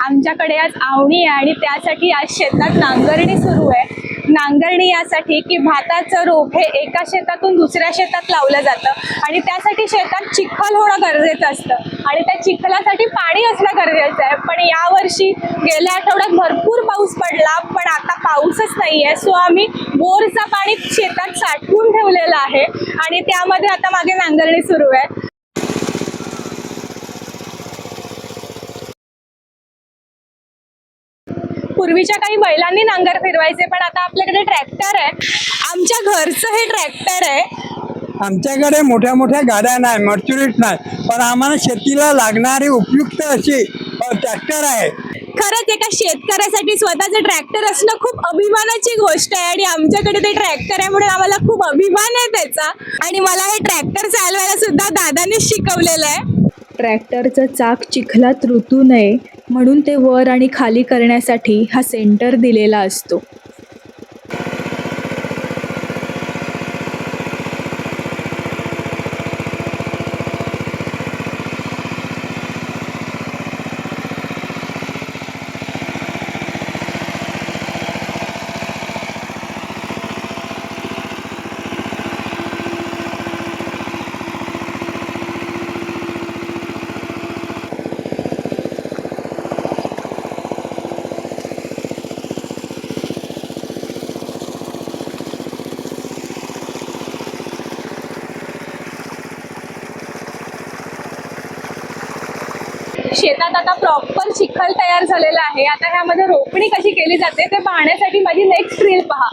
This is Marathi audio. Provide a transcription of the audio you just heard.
आमच्याकडे आज आवणी आहे आणि त्यासाठी आज शेतात नांगरणी सुरू आहे। नांगरणी यासाठी की भाताचं रोप हे एका शेतातून दुसऱ्या शेतात लावलं जातं आणि त्यासाठी शेतात चिखल होणं गरजेचं असतं आणि त्या चिखलासाठी पाणी असणं गरजेचं आहे। पण यावर्षी गेल्या आठवड्यात भरपूर पाऊस पडला, पण आता पाऊसच नाहीये। सो आम्ही बोरचं पाणी शेतात साठवून ठेवलेलं आहे आणि त्यामध्ये आता मागे नांगरणी सुरू आहे। पूर्वीच्या काही बैलांनी नांगर फिरवायचे, पण आता आपल्याकडे ट्रॅक्टर आहे। आमच्या घरचं हे ट्रॅक्टर आहे। आमच्याकडे मोठ्या मोठ्या गाड्या नाही, मर्च्युरीज नाही, पण आम्हाला शेतीला लागणारी उपयुक्त अशी ट्रॅक्टर आहे। खरंच एका शेतकऱ्यासाठी स्वतःचं ट्रॅक्टर असणं खूप अभिमानाची गोष्ट आहे आणि आमच्याकडे ते ट्रॅक्टर आहे म्हणून आम्हाला खूप अभिमान आहे त्याचा। आणि मला हे ट्रॅक्टर चालवायला सुद्धा दादानेच शिकवलेलं आहे। ट्रॅक्टरचं चाक चिखलात रुतू नये म्हणून ते वर आणि खाली करण्यासाठी हा सेंटर दिलेला असतो। शेतात आता प्रॉपर चिखल तयार झालेला आहे। आता ह्यामध्ये रोपणी कशी केली जाते ते पाहण्यासाठी माझी नेक्स्ट रील पहा।